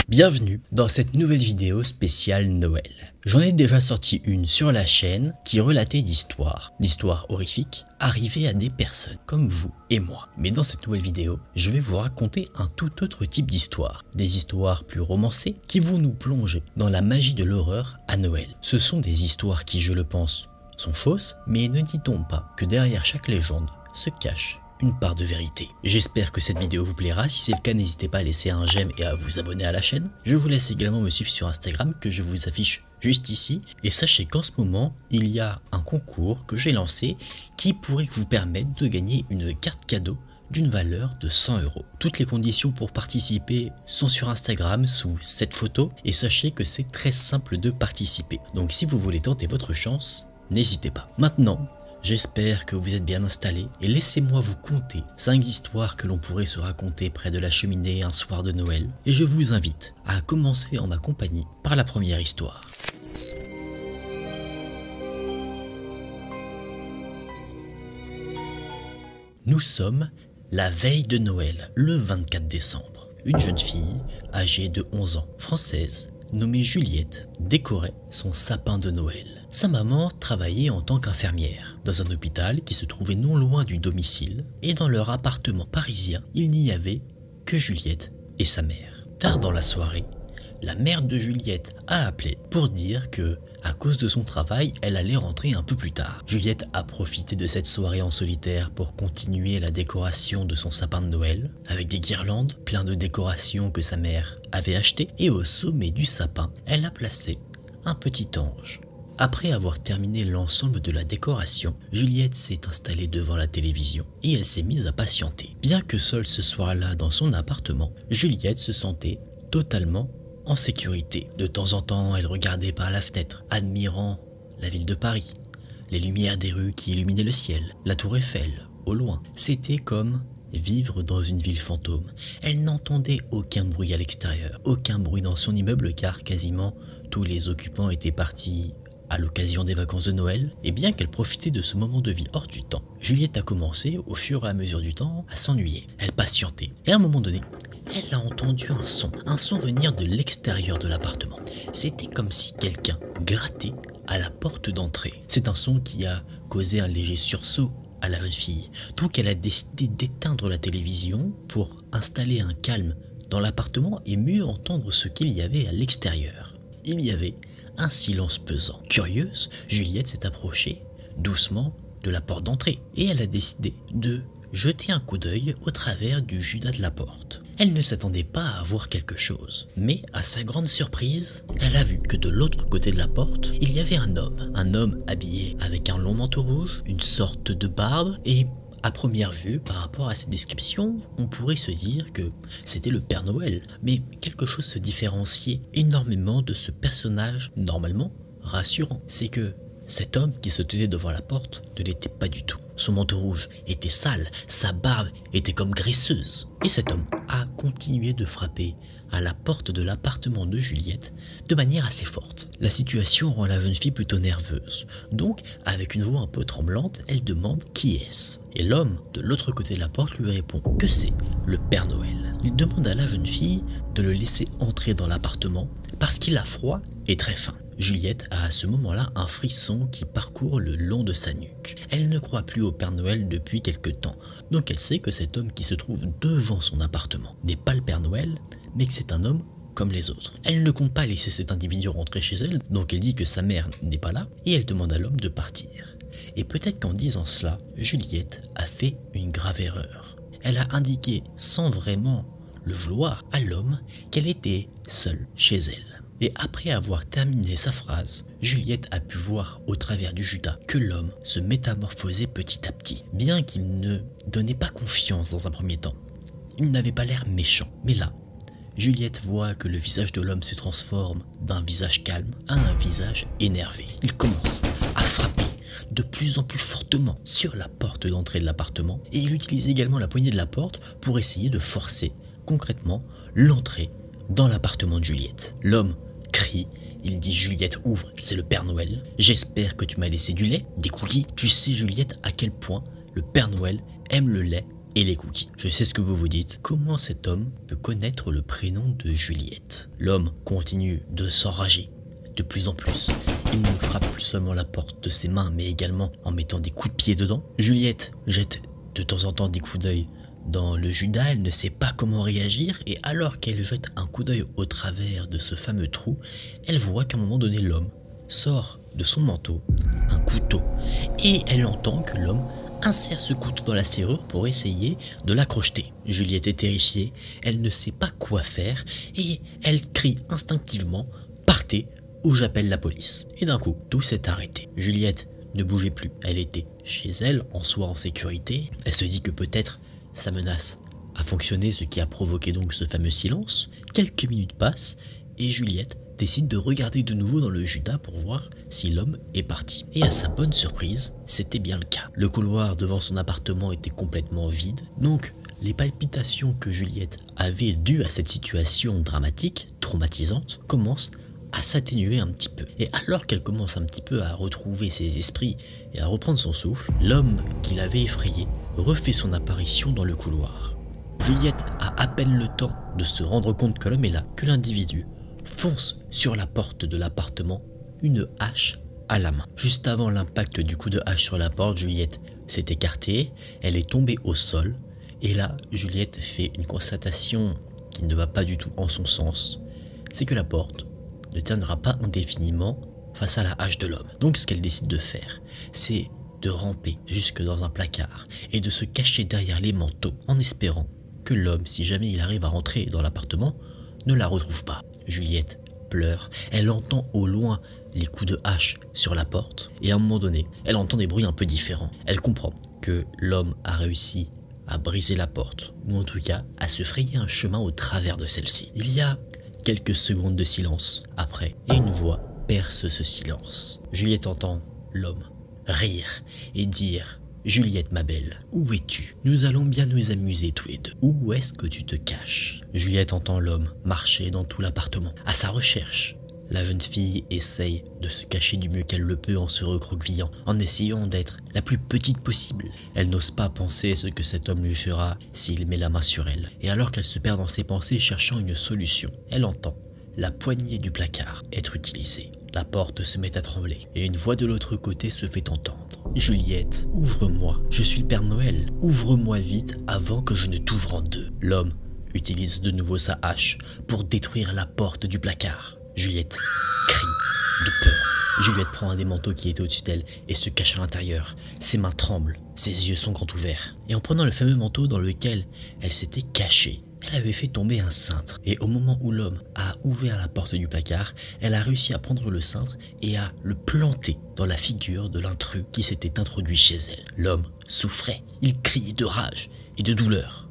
Bienvenue dans cette nouvelle vidéo spéciale Noël. J'en ai déjà sorti une sur la chaîne qui relatait d'histoires horrifiques arrivées à des personnes comme vous et moi. Mais dans cette nouvelle vidéo, je vais vous raconter un tout autre type d'histoire. Des histoires plus romancées qui vont nous plonger dans la magie de l'horreur à Noël. Ce sont des histoires qui, je le pense, sont fausses, mais ne dit-on pas que derrière chaque légende se cache une part de vérité. J'espère que cette vidéo vous plaira. Si c'est le cas, n'hésitez pas à laisser un j'aime et à vous abonner à la chaîne. Je vous laisse également me suivre sur Instagram que je vous affiche juste ici. Et sachez qu'en ce moment, il y a un concours que j'ai lancé qui pourrait vous permettre de gagner une carte cadeau d'une valeur de 100 €. Toutes les conditions pour participer sont sur Instagram sous cette photo et sachez que c'est très simple de participer. Donc si vous voulez tenter votre chance, n'hésitez pas. Maintenant, j'espère que vous êtes bien installés et laissez-moi vous conter 5 histoires que l'on pourrait se raconter près de la cheminée un soir de Noël. Et je vous invite à commencer en ma compagnie par la première histoire. Nous sommes la veille de Noël, le 24 décembre. Une jeune fille, âgée de 11 ans, française, nommée Juliette, décorait son sapin de Noël. Sa maman travaillait en tant qu'infirmière dans un hôpital qui se trouvait non loin du domicile, et dans leur appartement parisien, il n'y avait que Juliette et sa mère. Tard dans la soirée, la mère de Juliette a appelé pour dire que, à cause de son travail, elle allait rentrer un peu plus tard. Juliette a profité de cette soirée en solitaire pour continuer la décoration de son sapin de Noël, avec des guirlandes, plein de décorations que sa mère avait achetées, et au sommet du sapin, elle a placé un petit ange. Après avoir terminé l'ensemble de la décoration, Juliette s'est installée devant la télévision et elle s'est mise à patienter. Bien que seule ce soir-là dans son appartement, Juliette se sentait totalement en sécurité. De temps en temps, elle regardait par la fenêtre, admirant la ville de Paris, les lumières des rues qui illuminaient le ciel, la tour Eiffel, au loin. C'était comme vivre dans une ville fantôme. Elle n'entendait aucun bruit à l'extérieur, aucun bruit dans son immeuble car quasiment tous les occupants étaient partis à l'occasion des vacances de Noël, et bien qu'elle profitait de ce moment de vie hors du temps, Juliette a commencé, au fur et à mesure du temps, à s'ennuyer. Elle patientait, et à un moment donné, elle a entendu un son venir de l'extérieur de l'appartement. C'était comme si quelqu'un grattait à la porte d'entrée. C'est un son qui a causé un léger sursaut à la jeune fille, donc elle a décidé d'éteindre la télévision pour installer un calme dans l'appartement et mieux entendre ce qu'il y avait à l'extérieur. Il y avait un silence pesant. Curieuse, Juliette s'est approchée doucement de la porte d'entrée et elle a décidé de jeter un coup d'œil au travers du judas de la porte. Elle ne s'attendait pas à voir quelque chose, mais à sa grande surprise, elle a vu que de l'autre côté de la porte, il y avait un homme habillé avec un long manteau rouge, une sorte de barbe et à première vue, par rapport à ces descriptions, on pourrait se dire que c'était le Père Noël, mais quelque chose se différenciait énormément de ce personnage normalement rassurant. C'est que cet homme qui se tenait devant la porte ne l'était pas du tout. Son manteau rouge était sale, sa barbe était comme graisseuse. Et cet homme a continué de frapper à la porte de l'appartement de Juliette de manière assez forte. La situation rend la jeune fille plutôt nerveuse. Donc, avec une voix un peu tremblante, elle demande qui est-ce. Et l'homme de l'autre côté de la porte lui répond que c'est le Père Noël. Il demande à la jeune fille de le laisser entrer dans l'appartement parce qu'il a froid et très faim. Juliette a à ce moment-là un frisson qui parcourt le long de sa nuque. Elle ne croit plus au Père Noël depuis quelque temps, donc elle sait que cet homme qui se trouve devant son appartement n'est pas le Père Noël, mais que c'est un homme comme les autres. Elle ne compte pas laisser cet individu rentrer chez elle, donc elle dit que sa mère n'est pas là, et elle demande à l'homme de partir. Et peut-être qu'en disant cela, Juliette a fait une grave erreur. Elle a indiqué, sans vraiment le vouloir, à l'homme qu'elle était seule chez elle. Et après avoir terminé sa phrase, Juliette a pu voir au travers du judas que l'homme se métamorphosait petit à petit. Bien qu'il ne donnait pas confiance dans un premier temps, il n'avait pas l'air méchant. Mais là, Juliette voit que le visage de l'homme se transforme d'un visage calme à un visage énervé. Il commence à frapper de plus en plus fortement sur la porte d'entrée de l'appartement et il utilise également la poignée de la porte pour essayer de forcer concrètement l'entrée dans l'appartement de Juliette. L'homme crie, il dit: Juliette, ouvre, c'est le Père Noël. J'espère que tu m'as laissé du lait, des cookies. Tu sais, Juliette, à quel point le Père Noël aime le lait et les cookies. Je sais ce que vous vous dites. Comment cet homme peut connaître le prénom de Juliette? L'homme continue de s'enrager de plus en plus. Il ne frappe plus seulement la porte de ses mains, mais également en mettant des coups de pied dedans. Juliette jette de temps en temps des coups d'œil dans le Judas, elle ne sait pas comment réagir, et alors qu'elle jette un coup d'œil au travers de ce fameux trou, elle voit qu'à un moment donné l'homme sort de son manteau un couteau, et elle entend que l'homme insère ce couteau dans la serrure pour essayer de la crocheter. Juliette est terrifiée, elle ne sait pas quoi faire, et elle crie instinctivement « Partez !» ou j'appelle la police. Et d'un coup, tout s'est arrêté. Juliette ne bougeait plus. Elle était chez elle, en soi en sécurité. Elle se dit que peut-être sa menace a fonctionné, ce qui a provoqué donc ce fameux silence. Quelques minutes passent et Juliette décide de regarder de nouveau dans le Judas pour voir si l'homme est parti. Et à sa bonne surprise, c'était bien le cas. Le couloir devant son appartement était complètement vide. Donc, les palpitations que Juliette avait dues à cette situation dramatique, traumatisante, commencent à s'atténuer un petit peu. Et alors qu'elle commence un petit peu à retrouver ses esprits et à reprendre son souffle, l'homme qui l'avait effrayé refait son apparition dans le couloir. Juliette a à peine le temps de se rendre compte que l'homme est là, que l'individu fonce sur la porte de l'appartement, une hache à la main. Juste avant l'impact du coup de hache sur la porte, Juliette s'est écartée, elle est tombée au sol, et là, Juliette fait une constatation qui ne va pas du tout en son sens, c'est que la porte ne tiendra pas indéfiniment face à la hache de l'homme. Donc ce qu'elle décide de faire, c'est de ramper jusque dans un placard et de se cacher derrière les manteaux en espérant que l'homme, si jamais il arrive à rentrer dans l'appartement, ne la retrouve pas. Juliette pleure, elle entend au loin les coups de hache sur la porte et à un moment donné, elle entend des bruits un peu différents. Elle comprend que l'homme a réussi à briser la porte, ou en tout cas à se frayer un chemin au travers de celle-ci. Il y a quelques secondes de silence après, et une voix perce ce silence. Juliette entend l'homme rire et dire « Juliette ma belle, où es-tu? Nous allons bien nous amuser tous les deux. Où est-ce que tu te caches ?» Juliette entend l'homme marcher dans tout l'appartement, à sa recherche. La jeune fille essaye de se cacher du mieux qu'elle le peut en se recroquevillant, en essayant d'être la plus petite possible. Elle n'ose pas penser ce que cet homme lui fera s'il met la main sur elle. Et alors qu'elle se perd dans ses pensées cherchant une solution, elle entend la poignée du placard être utilisée. La porte se met à trembler et une voix de l'autre côté se fait entendre. « Juliette, ouvre-moi, je suis le Père Noël, ouvre-moi vite avant que je ne t'ouvre en deux. » L'homme utilise de nouveau sa hache pour détruire la porte du placard. Juliette crie de peur. Juliette prend un des manteaux qui était au-dessus d'elle et se cache à l'intérieur. Ses mains tremblent, ses yeux sont grands ouverts. Et en prenant le fameux manteau dans lequel elle s'était cachée, elle avait fait tomber un cintre. Et au moment où l'homme a ouvert la porte du placard, elle a réussi à prendre le cintre et à le planter dans la figure de l'intrus qui s'était introduit chez elle. L'homme souffrait, il criait de rage et de douleur.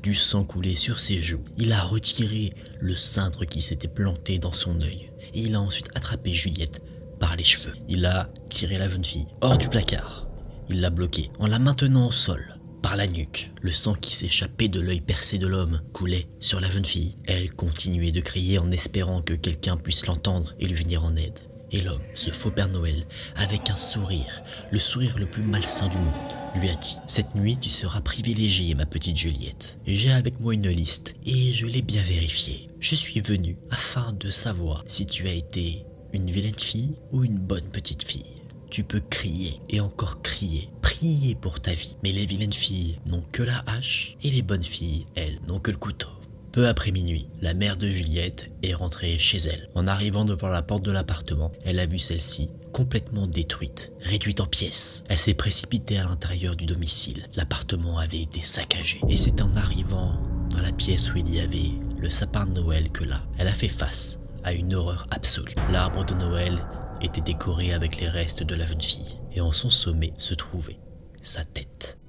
Du sang coulait sur ses joues. Il a retiré le cintre qui s'était planté dans son œil. Et il a ensuite attrapé Juliette par les cheveux. Il a tiré la jeune fille hors du placard. Il l'a bloquée en la maintenant au sol, par la nuque. Le sang qui s'échappait de l'œil percé de l'homme coulait sur la jeune fille. Elle continuait de crier en espérant que quelqu'un puisse l'entendre et lui venir en aide. Et l'homme, ce faux Père Noël, avec un sourire, le sourire le plus malsain du monde, lui a dit « Cette nuit, tu seras privilégiée, ma petite Juliette. J'ai avec moi une liste et je l'ai bien vérifiée. Je suis venu afin de savoir si tu as été une vilaine fille ou une bonne petite fille. Tu peux crier et encore crier, prier pour ta vie. Mais les vilaines filles n'ont que la hache et les bonnes filles, elles, n'ont que le couteau. » Peu après minuit, la mère de Juliette est rentrée chez elle. En arrivant devant la porte de l'appartement, elle a vu celle-ci complètement détruite, réduite en pièces. Elle s'est précipitée à l'intérieur du domicile. L'appartement avait été saccagé. Et c'est en arrivant dans la pièce où il y avait le sapin de Noël que là, elle a fait face à une horreur absolue. L'arbre de Noël était décoré avec les restes de la jeune fille. Et en son sommet se trouvait sa tête.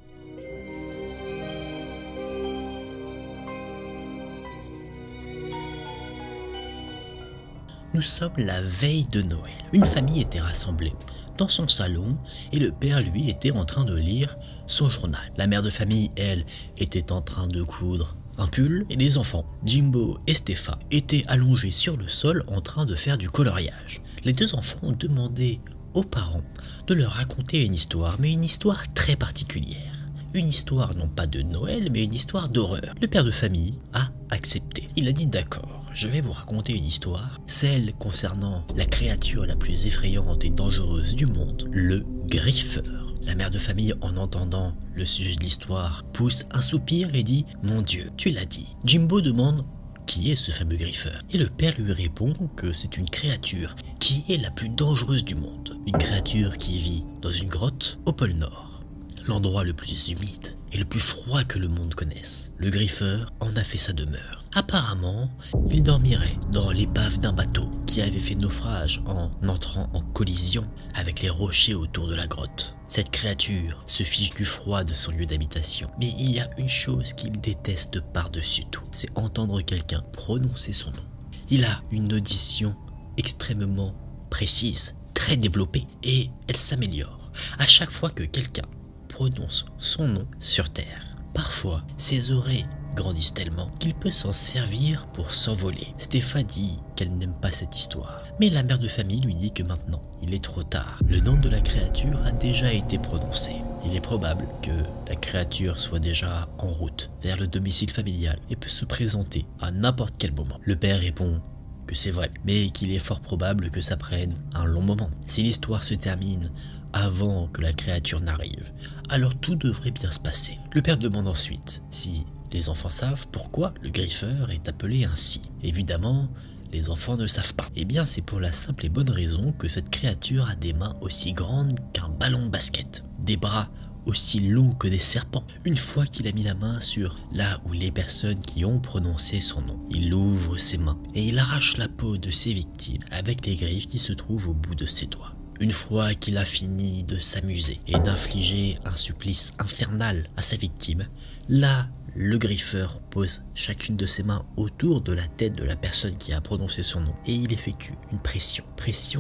Nous sommes la veille de Noël. Une famille était rassemblée dans son salon et le père, lui, était en train de lire son journal. La mère de famille, elle, était en train de coudre un pull et les enfants, Jimbo et Stéphane, étaient allongés sur le sol en train de faire du coloriage. Les deux enfants ont demandé aux parents de leur raconter une histoire, mais une histoire très particulière. Une histoire non pas de Noël, mais une histoire d'horreur. Le père de famille a accepté. Il a dit d'accord, je vais vous raconter une histoire, celle concernant la créature la plus effrayante et dangereuse du monde, le griffeur. La mère de famille, en entendant le sujet de l'histoire, pousse un soupir et dit « Mon Dieu, tu l'as dit ». Jimbo demande qui est ce fameux griffeur. Et le père lui répond que c'est une créature qui est la plus dangereuse du monde. Une créature qui vit dans une grotte au pôle Nord, l'endroit le plus humide et le plus froid que le monde connaisse. Le griffeur en a fait sa demeure. Apparemment, il dormirait dans l'épave d'un bateau qui avait fait naufrage en entrant en collision avec les rochers autour de la grotte. Cette créature se fiche du froid de son lieu d'habitation. Mais il y a une chose qu'il déteste par-dessus tout, c'est entendre quelqu'un prononcer son nom. Il a une audition extrêmement précise, très développée, et elle s'améliore à chaque fois que quelqu'un prononce son nom sur terre. Parfois, ses oreilles grandissent tellement qu'il peut s'en servir pour s'envoler. Stéphane dit qu'elle n'aime pas cette histoire. Mais la mère de famille lui dit que maintenant, il est trop tard. Le nom de la créature a déjà été prononcé. Il est probable que la créature soit déjà en route vers le domicile familial et peut se présenter à n'importe quel moment. Le père répond que c'est vrai, mais qu'il est fort probable que ça prenne un long moment. Si l'histoire se termine avant que la créature n'arrive, alors tout devrait bien se passer. Le père demande ensuite si les enfants savent pourquoi le griffeur est appelé ainsi. Évidemment, les enfants ne le savent pas. Eh bien, c'est pour la simple et bonne raison que cette créature a des mains aussi grandes qu'un ballon de basket, des bras aussi longs que des serpents. Une fois qu'il a mis la main sur là où les personnes qui ont prononcé son nom, il ouvre ses mains et il arrache la peau de ses victimes avec les griffes qui se trouvent au bout de ses doigts. Une fois qu'il a fini de s'amuser et d'infliger un supplice infernal à sa victime, là, le griffeur pose chacune de ses mains autour de la tête de la personne qui a prononcé son nom et il effectue une pression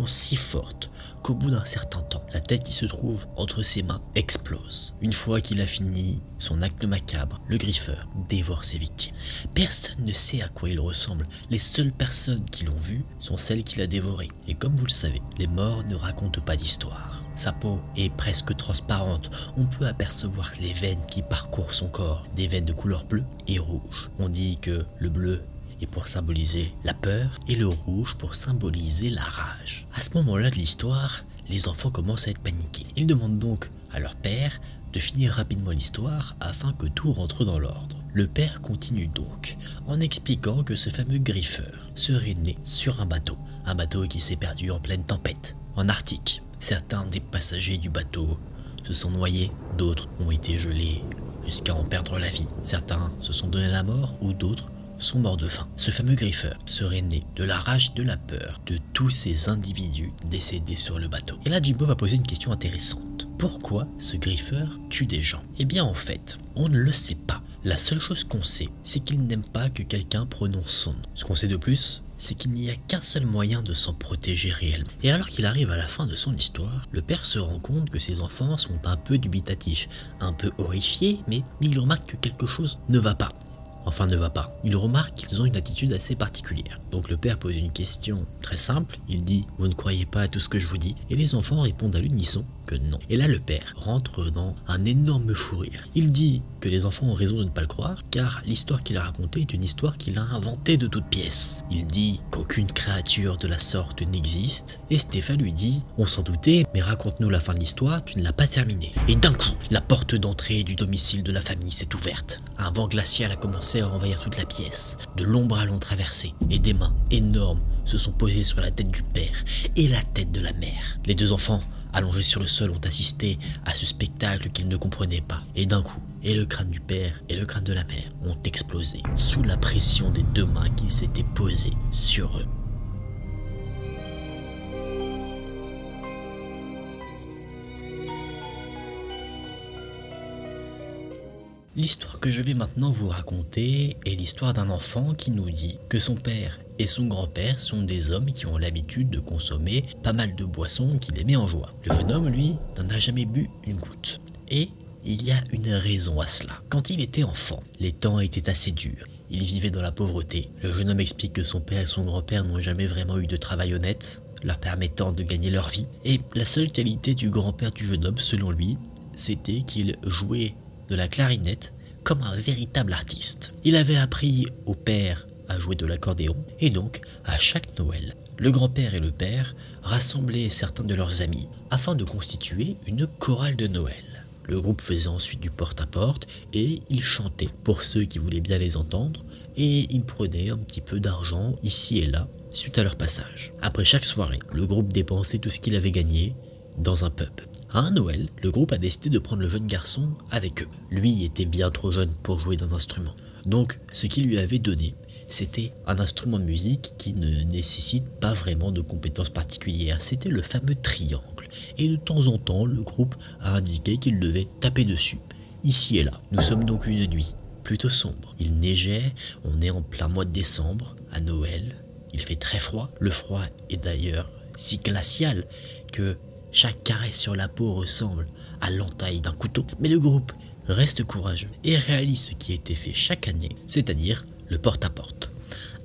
si forte qu'au bout d'un certain temps, la tête qui se trouve entre ses mains explose. Une fois qu'il a fini son acte macabre, le griffeur dévore ses victimes. Personne ne sait à quoi il ressemble. Les seules personnes qui l'ont vu sont celles qu'il a dévorées. Et comme vous le savez, les morts ne racontent pas d'histoire. Sa peau est presque transparente, on peut apercevoir les veines qui parcourent son corps, des veines de couleur bleue et rouge. On dit que le bleu est pour symboliser la peur et le rouge pour symboliser la rage. À ce moment-là de l'histoire, les enfants commencent à être paniqués. Ils demandent donc à leur père de finir rapidement l'histoire afin que tout rentre dans l'ordre. Le père continue donc en expliquant que ce fameux griffeur serait né sur un bateau qui s'est perdu en pleine tempête, en Arctique. Certains des passagers du bateau se sont noyés, d'autres ont été gelés jusqu'à en perdre la vie. Certains se sont donné la mort ou d'autres sont morts de faim. Ce fameux griffeur serait né de la rage et de la peur de tous ces individus décédés sur le bateau. Et là, Jimbo va poser une question intéressante. Pourquoi ce griffeur tue des gens? Eh bien en fait, on ne le sait pas. La seule chose qu'on sait, c'est qu'il n'aime pas que quelqu'un prononce son nom. Ce qu'on sait de plus, c'est qu'il n'y a qu'un seul moyen de s'en protéger réellement. Et alors qu'il arrive à la fin de son histoire, le père se rend compte que ses enfants sont un peu dubitatifs, un peu horrifiés, mais il remarque que quelque chose ne va pas. Enfin, ne va pas. Il remarque qu'ils ont une attitude assez particulière. Donc le père pose une question très simple. Il dit « Vous ne croyez pas à tout ce que je vous dis ?» Et les enfants répondent à l'unisson que non. Et là, le père rentre dans un énorme fou rire. Il dit que les enfants ont raison de ne pas le croire, car l'histoire qu'il a racontée est une histoire qu'il a inventée de toutes pièces. Il dit qu'aucune créature de la sorte n'existe, et Stéphane lui dit « On s'en doutait, mais raconte-nous la fin de l'histoire, tu ne l'as pas terminée. » Et d'un coup, la porte d'entrée du domicile de la famille s'est ouverte. Un vent glacial a commencé à envahir toute la pièce. De longs bras l'ont traversé, et des mains énormes se sont posées sur la tête du père et la tête de la mère. Les deux enfants, allongés sur le sol, ont assisté à ce spectacle qu'ils ne comprenaient pas. Et d'un coup, et le crâne du père et le crâne de la mère ont explosé sous la pression des deux mains qui s'étaient posées sur eux. L'histoire que je vais maintenant vous raconter est l'histoire d'un enfant qui nous dit que son père et son grand-père sont des hommes qui ont l'habitude de consommer pas mal de boissons qui les met en joie. Le jeune homme, lui, n'en a jamais bu une goutte. Et il y a une raison à cela. Quand il était enfant, les temps étaient assez durs. Il vivait dans la pauvreté. Le jeune homme explique que son père et son grand-père n'ont jamais vraiment eu de travail honnête, leur permettant de gagner leur vie. Et la seule qualité du grand-père du jeune homme, selon lui, c'était qu'il jouait de la clarinette comme un véritable artiste. Il avait appris au père à jouer de l'accordéon et donc à chaque Noël, le grand-père et le père rassemblaient certains de leurs amis afin de constituer une chorale de Noël. Le groupe faisait ensuite du porte-à-porte et ils chantaient pour ceux qui voulaient bien les entendre et ils prenaient un petit peu d'argent ici et là suite à leur passage. Après chaque soirée, le groupe dépensait tout ce qu'il avait gagné dans un pub. À un Noël, le groupe a décidé de prendre le jeune garçon avec eux. Lui était bien trop jeune pour jouer d'un instrument. Donc, ce qu'il lui avait donné, c'était un instrument de musique qui ne nécessite pas vraiment de compétences particulières. C'était le fameux triangle. Et de temps en temps, le groupe a indiqué qu'il devait taper dessus, ici et là. Nous sommes donc une nuit plutôt sombre. Il neigeait, on est en plein mois de décembre, à Noël. Il fait très froid. Le froid est d'ailleurs si glacial que chaque caresse sur la peau ressemble à l'entaille d'un couteau. Mais le groupe reste courageux et réalise ce qui a été fait chaque année, c'est-à-dire le porte-à-porte.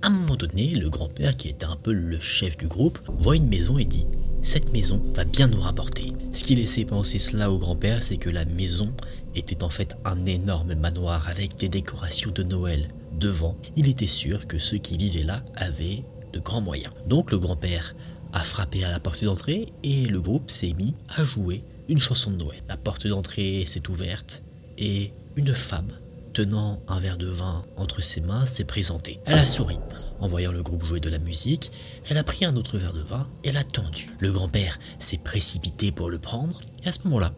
À un moment donné, le grand-père, qui était un peu le chef du groupe, voit une maison et dit « Cette maison va bien nous rapporter ». Ce qui laissait penser cela au grand-père, c'est que la maison était en fait un énorme manoir avec des décorations de Noël devant. Il était sûr que ceux qui vivaient là avaient de grands moyens. Donc le grand-père a frappé à la porte d'entrée et le groupe s'est mis à jouer une chanson de Noël. La porte d'entrée s'est ouverte et une femme tenant un verre de vin entre ses mains s'est présentée. Elle a souri en voyant le groupe jouer de la musique, elle a pris un autre verre de vin et l'a tendu. Le grand-père s'est précipité pour le prendre et à ce moment-là,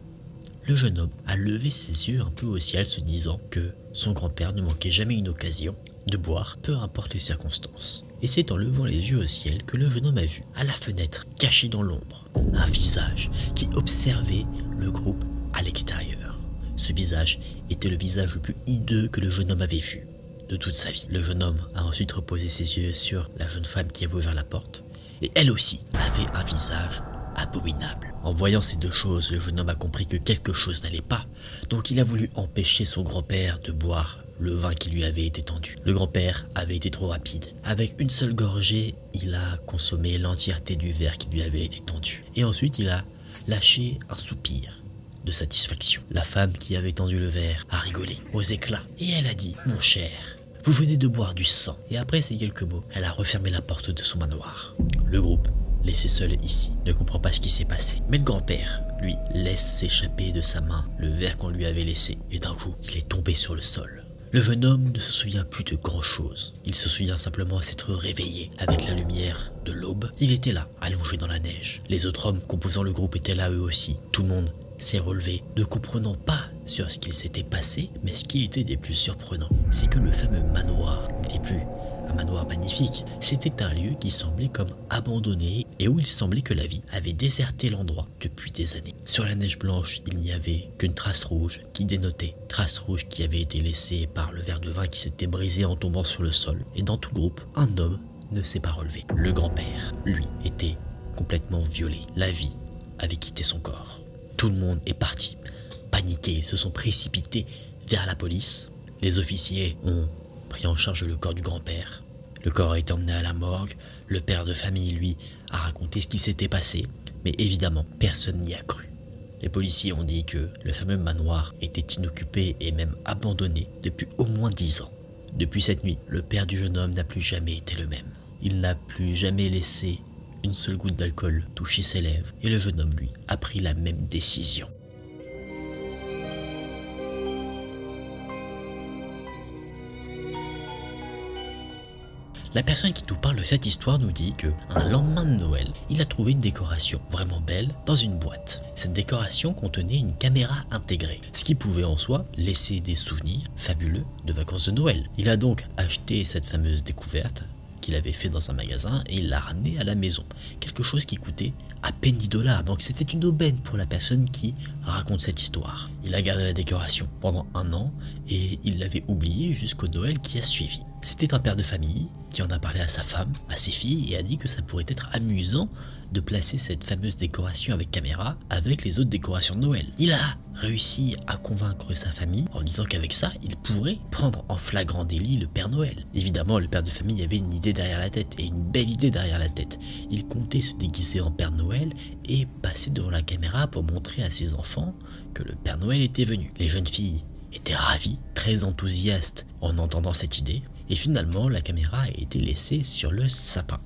le jeune homme a levé ses yeux un peu au ciel se disant que son grand-père ne manquait jamais une occasion de boire, peu importe les circonstances. Et c'est en levant les yeux au ciel que le jeune homme a vu, à la fenêtre, caché dans l'ombre, un visage qui observait le groupe à l'extérieur. Ce visage était le visage le plus hideux que le jeune homme avait vu de toute sa vie. Le jeune homme a ensuite reposé ses yeux sur la jeune femme qui avait ouvert la porte, et elle aussi avait un visage abominable. En voyant ces deux choses, le jeune homme a compris que quelque chose n'allait pas, donc il a voulu empêcher son grand-père de boire le vin qui lui avait été tendu. Le grand-père avait été trop rapide. Avec une seule gorgée, il a consommé l'entièreté du verre qui lui avait été tendu. Et ensuite, il a lâché un soupir de satisfaction. La femme qui avait tendu le verre a rigolé aux éclats. Et elle a dit « Mon cher, vous venez de boire du sang. » Et après ces quelques mots, elle a refermé la porte de son manoir. Le groupe, laissé seul ici, ne comprend pas ce qui s'est passé. Mais le grand-père, lui, laisse s'échapper de sa main le verre qu'on lui avait laissé. Et d'un coup, il est tombé sur le sol. Le jeune homme ne se souvient plus de grand-chose. Il se souvient simplement s'être réveillé avec la lumière de l'aube. Il était là, allongé dans la neige. Les autres hommes composant le groupe étaient là eux aussi. Tout le monde s'est relevé, ne comprenant pas sur ce qu'il s'était passé, mais ce qui était des plus surprenants, c'est que le fameux manoir n'était plus un manoir magnifique. C'était un lieu qui semblait comme abandonné et où il semblait que la vie avait déserté l'endroit depuis des années. Sur la neige blanche, il n'y avait qu'une trace rouge qui dénotait. Trace rouge qui avait été laissée par le verre de vin qui s'était brisé en tombant sur le sol. Et dans tout le groupe, un homme ne s'est pas relevé. Le grand-père, lui, était complètement violé. La vie avait quitté son corps. Tout le monde est parti. Paniqués, ils se sont précipités vers la police. Les officiers ont pris en charge le corps du grand-père. Le corps a été emmené à la morgue. Le père de famille, lui, a raconté ce qui s'était passé. Mais évidemment, personne n'y a cru. Les policiers ont dit que le fameux manoir était inoccupé et même abandonné depuis au moins 10 ans. Depuis cette nuit, le père du jeune homme n'a plus jamais été le même. Il n'a plus jamais laissé une seule goutte d'alcool toucher ses lèvres. Et le jeune homme, lui, a pris la même décision. La personne qui nous parle de cette histoire nous dit que un lendemain de Noël, il a trouvé une décoration vraiment belle dans une boîte. Cette décoration contenait une caméra intégrée, ce qui pouvait en soi laisser des souvenirs fabuleux de vacances de Noël. Il a donc acheté cette fameuse découverte qu'il avait fait dans un magasin et il l'a ramenée à la maison. Quelque chose qui coûtait à peine 10 $. Donc c'était une aubaine pour la personne qui raconte cette histoire. Il a gardé la décoration pendant 1 an et il l'avait oubliée jusqu'au Noël qui a suivi. C'était un père de famille qui en a parlé à sa femme, à ses filles et a dit que ça pourrait être amusant de placer cette fameuse décoration avec caméra avec les autres décorations de Noël. Il a réussi à convaincre sa famille en disant qu'avec ça, il pourrait prendre en flagrant délit le Père Noël. Évidemment, le père de famille avait une idée derrière la tête, et une belle idée derrière la tête. Il comptait se déguiser en Père Noël et passer devant la caméra pour montrer à ses enfants que le Père Noël était venu. Les jeunes filles était ravi, très enthousiaste en entendant cette idée, et finalement la caméra a été laissée sur le sapin.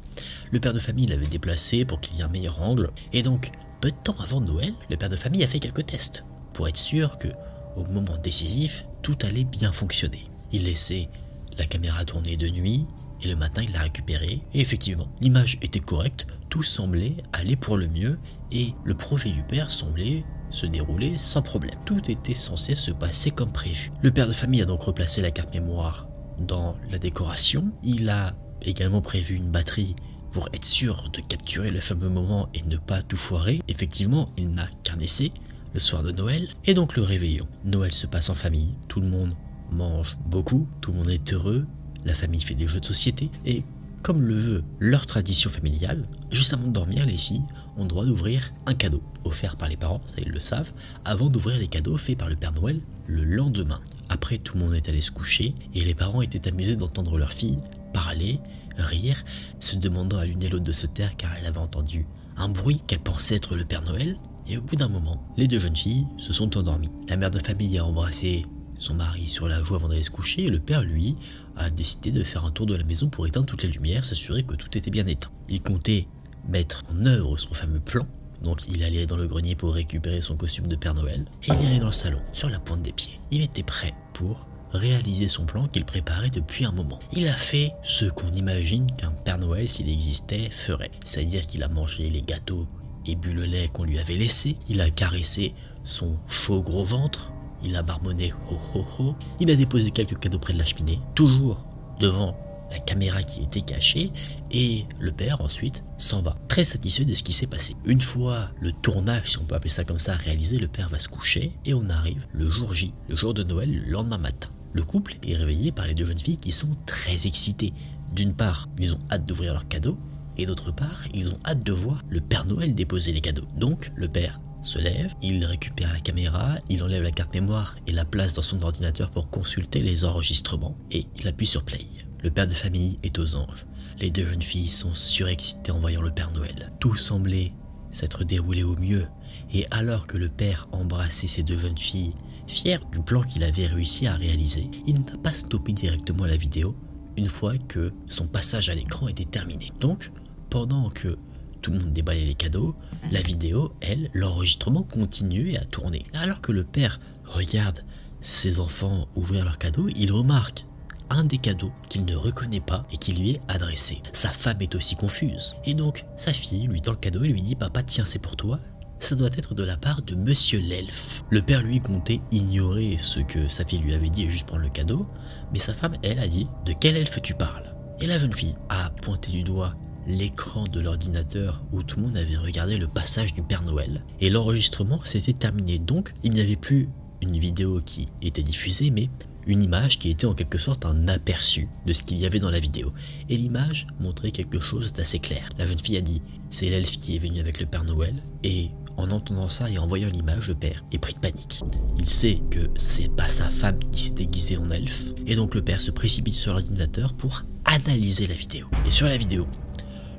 Le père de famille l'avait déplacé pour qu'il y ait un meilleur angle, et donc peu de temps avant Noël, le père de famille a fait quelques tests, pour être sûr que, au moment décisif, tout allait bien fonctionner. Il laissait la caméra tourner de nuit, et le matin il l'a récupérée, et effectivement, l'image était correcte, tout semblait aller pour le mieux, et le projet du père semblait se dérouler sans problème. Tout était censé se passer comme prévu. Le père de famille a donc replacé la carte mémoire dans la décoration. Il a également prévu une batterie pour être sûr de capturer le fameux moment et ne pas tout foirer. Effectivement, il n'a qu'un essai, le soir de Noël, et donc le réveillon. Noël se passe en famille, tout le monde mange beaucoup, tout le monde est heureux, la famille fait des jeux de société, et comme le veut leur tradition familiale, juste avant de dormir, les filles ont le droit d'ouvrir un cadeau offert par les parents, ça ils le savent, avant d'ouvrir les cadeaux faits par le Père Noël le lendemain. Après, tout le monde est allé se coucher et les parents étaient amusés d'entendre leur fille parler, rire, se demandant à l'une et l'autre de se taire car elle avait entendu un bruit qu'elle pensait être le Père Noël. Et au bout d'un moment, les deux jeunes filles se sont endormies. La mère de famille a embrassé son mari sur la joue avant d'aller se coucher et le père, lui, a décidé de faire un tour de la maison pour éteindre toutes les lumières, s'assurer que tout était bien éteint. Il comptait mettre en œuvre son fameux plan, donc il allait dans le grenier pour récupérer son costume de Père Noël, et il allait dans le salon, sur la pointe des pieds. Il était prêt pour réaliser son plan qu'il préparait depuis un moment. Il a fait ce qu'on imagine qu'un Père Noël, s'il existait, ferait. C'est-à-dire qu'il a mangé les gâteaux et bu le lait qu'on lui avait laissé, il a caressé son faux gros ventre, il a marmonné ho ho ho, il a déposé quelques cadeaux près de la cheminée, toujours devant la caméra qui était cachée, et le père ensuite s'en va, très satisfait de ce qui s'est passé. Une fois le tournage, si on peut appeler ça comme ça, réalisé, le père va se coucher, et on arrive le jour J, le jour de Noël, le lendemain matin. Le couple est réveillé par les deux jeunes filles qui sont très excitées. D'une part, ils ont hâte d'ouvrir leurs cadeaux, et d'autre part, ils ont hâte de voir le Père Noël déposer les cadeaux. Donc, le père se lève, il récupère la caméra, il enlève la carte mémoire et la place dans son ordinateur pour consulter les enregistrements, et il appuie sur play. Le père de famille est aux anges. Les deux jeunes filles sont surexcitées en voyant le Père Noël. Tout semblait s'être déroulé au mieux, et alors que le père embrassait ces deux jeunes filles, fier du plan qu'il avait réussi à réaliser, il n'a pas stoppé directement la vidéo une fois que son passage à l'écran était terminé. Donc, pendant que tout le monde déballait les cadeaux, la vidéo, elle, l'enregistrement continuait à tourner. Alors que le père regarde ses enfants ouvrir leurs cadeaux, il remarque un des cadeaux qu'il ne reconnaît pas et qui lui est adressé. Sa femme est aussi confuse. Et donc, sa fille lui tend le cadeau et lui dit « Papa, tiens, c'est pour toi. Ça doit être de la part de Monsieur l'Elfe. » Le père, lui, comptait ignorer ce que sa fille lui avait dit et juste prendre le cadeau. Mais sa femme, elle, a dit « De quel elfe tu parles ?» Et la jeune fille a pointé du doigt l'écran de l'ordinateur où tout le monde avait regardé le passage du Père Noël. Et l'enregistrement s'était terminé. Donc, il n'y avait plus une vidéo qui était diffusée, mais une image qui était en quelque sorte un aperçu de ce qu'il y avait dans la vidéo. Et l'image montrait quelque chose d'assez clair. La jeune fille a dit « C'est l'elfe qui est venu avec le Père Noël. » Et en entendant ça et en voyant l'image, le père est pris de panique. Il sait que c'est pas sa femme qui s'est déguisée en elfe. Et donc le père se précipite sur l'ordinateur pour analyser la vidéo. Et sur la vidéo,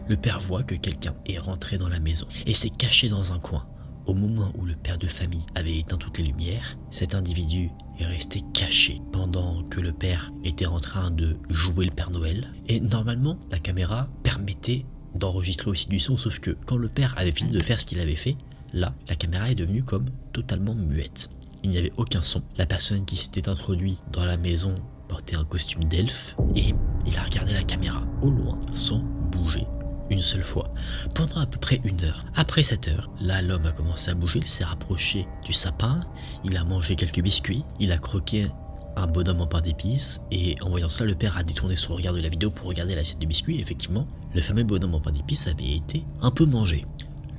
le père voit que quelqu'un est rentré dans la maison et s'est caché dans un coin. Au moment où le père de famille avait éteint toutes les lumières, cet individu est resté caché pendant que le père était en train de jouer le Père Noël. Et normalement, la caméra permettait d'enregistrer aussi du son, sauf que quand le père avait fini de faire ce qu'il avait fait, là, la caméra est devenue comme totalement muette. Il n'y avait aucun son. La personne qui s'était introduite dans la maison portait un costume d'elfe et il a regardé la caméra au loin sans bouger une seule fois, pendant à peu près 1 heure. Après 7 heures, là l'homme a commencé à bouger, il s'est rapproché du sapin, il a mangé quelques biscuits, il a croqué un bonhomme en pain d'épices, et en voyant cela, le père a détourné son regard de la vidéo pour regarder l'assiette de biscuits, et effectivement, le fameux bonhomme en pain d'épices avait été un peu mangé.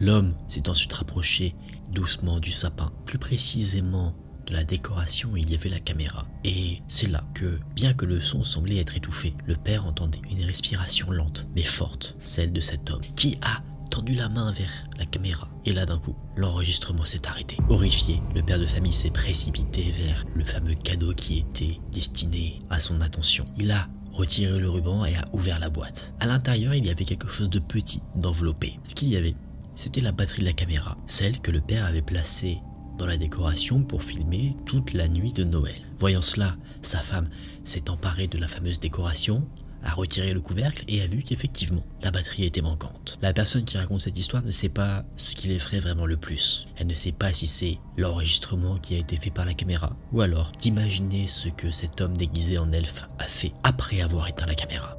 L'homme s'est ensuite rapproché doucement du sapin, plus précisément de la décoration où il y avait la caméra. Et c'est là que, bien que le son semblait être étouffé, le père entendait une respiration lente mais forte, celle de cet homme, qui a tendu la main vers la caméra. Et là d'un coup, l'enregistrement s'est arrêté. Horrifié, le père de famille s'est précipité vers le fameux cadeau qui était destiné à son attention. Il a retiré le ruban et a ouvert la boîte. À l'intérieur, il y avait quelque chose de petit, d'enveloppé. Ce qu'il y avait, c'était la batterie de la caméra, celle que le père avait placée dans la décoration pour filmer toute la nuit de Noël. Voyant cela, sa femme s'est emparée de la fameuse décoration, a retiré le couvercle et a vu qu'effectivement, la batterie était manquante. La personne qui raconte cette histoire ne sait pas ce qui l'effraie vraiment le plus. Elle ne sait pas si c'est l'enregistrement qui a été fait par la caméra, ou alors d'imaginer ce que cet homme déguisé en elfe a fait après avoir éteint la caméra.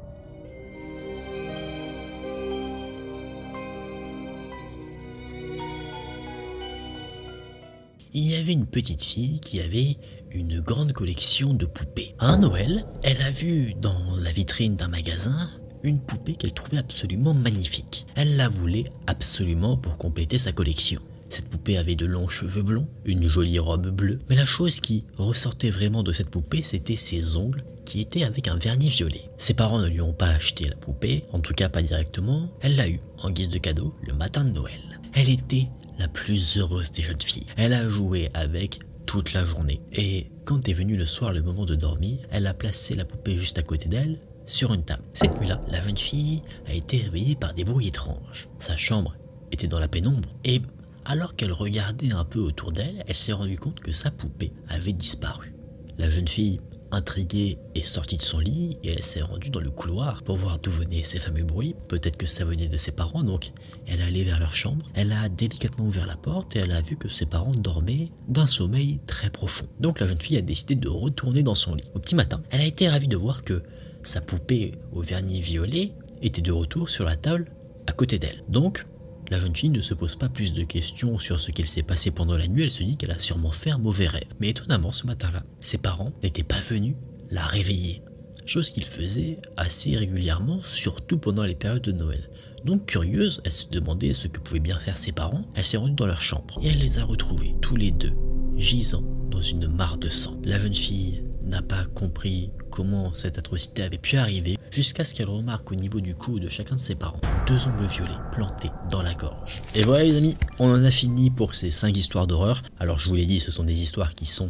Il y avait une petite fille qui avait une grande collection de poupées. À un Noël, elle a vu dans la vitrine d'un magasin une poupée qu'elle trouvait absolument magnifique. Elle la voulait absolument pour compléter sa collection. Cette poupée avait de longs cheveux blonds, une jolie robe bleue, mais la chose qui ressortait vraiment de cette poupée, c'était ses ongles qui étaient avec un vernis violet. Ses parents ne lui ont pas acheté la poupée, en tout cas pas directement, elle l'a eue en guise de cadeau le matin de Noël. Elle était la plus heureuse des jeunes filles. Elle a joué avec toute la journée. Et quand est venu le soir le moment de dormir, elle a placé la poupée juste à côté d'elle, sur une table. Cette nuit-là, la jeune fille a été réveillée par des bruits étranges. Sa chambre était dans la pénombre et alors qu'elle regardait un peu autour d'elle, elle s'est rendue compte que sa poupée avait disparu. La jeune fille, intriguée, est sortie de son lit et elle s'est rendue dans le couloir pour voir d'où venaient ces fameux bruits. Peut-être que ça venait de ses parents, donc elle est allée vers leur chambre. Elle a délicatement ouvert la porte et elle a vu que ses parents dormaient d'un sommeil très profond. Donc la jeune fille a décidé de retourner dans son lit. Au petit matin, elle a été ravie de voir que sa poupée au vernis violet était de retour sur la table à côté d'elle. Donc la jeune fille ne se pose pas plus de questions sur ce qu'il s'est passé pendant la nuit, elle se dit qu'elle a sûrement fait un mauvais rêve. Mais étonnamment, ce matin-là, ses parents n'étaient pas venus la réveiller. Chose qu'ils faisaient assez régulièrement, surtout pendant les périodes de Noël. Donc curieuse, elle se demandait ce que pouvaient bien faire ses parents. Elle s'est rendue dans leur chambre et elle les a retrouvés, tous les deux, gisant dans une mare de sang. La jeune fille n'a pas compris comment cette atrocité avait pu arriver, jusqu'à ce qu'elle remarque au niveau du cou de chacun de ses parents 2 ongles violets plantés dans la gorge. Et voilà les amis, on en a fini pour ces 5 histoires d'horreur. Alors je vous l'ai dit, ce sont des histoires qui sont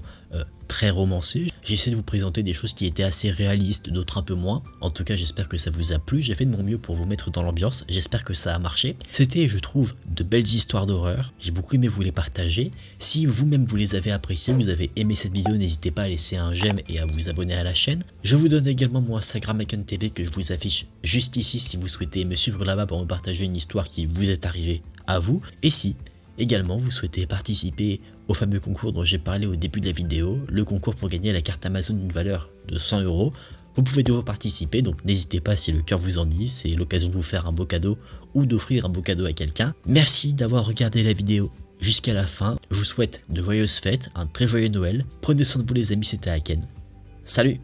très romancées. J'essaie de vous présenter des choses qui étaient assez réalistes, d'autres un peu moins. En tout cas, j'espère que ça vous a plu. J'ai fait de mon mieux pour vous mettre dans l'ambiance. J'espère que ça a marché. C'était, je trouve, de belles histoires d'horreur. J'ai beaucoup aimé vous les partager. Si vous-même vous les avez appréciées, vous avez aimé cette vidéo, n'hésitez pas à laisser un j'aime et à vous abonner à la chaîne. Je vous donne également mon Instagram IconTV que je vous affiche juste ici si vous souhaitez me suivre là-bas pour me partager une histoire qui vous est arrivée à vous. Et si également vous souhaitez participer au fameux concours dont j'ai parlé au début de la vidéo, le concours pour gagner la carte Amazon d'une valeur de 100 €, vous pouvez toujours participer, donc n'hésitez pas si le cœur vous en dit, c'est l'occasion de vous faire un beau cadeau ou d'offrir un beau cadeau à quelqu'un. Merci d'avoir regardé la vidéo jusqu'à la fin, je vous souhaite de joyeuses fêtes, un très joyeux Noël, prenez soin de vous les amis, c'était Aken, salut!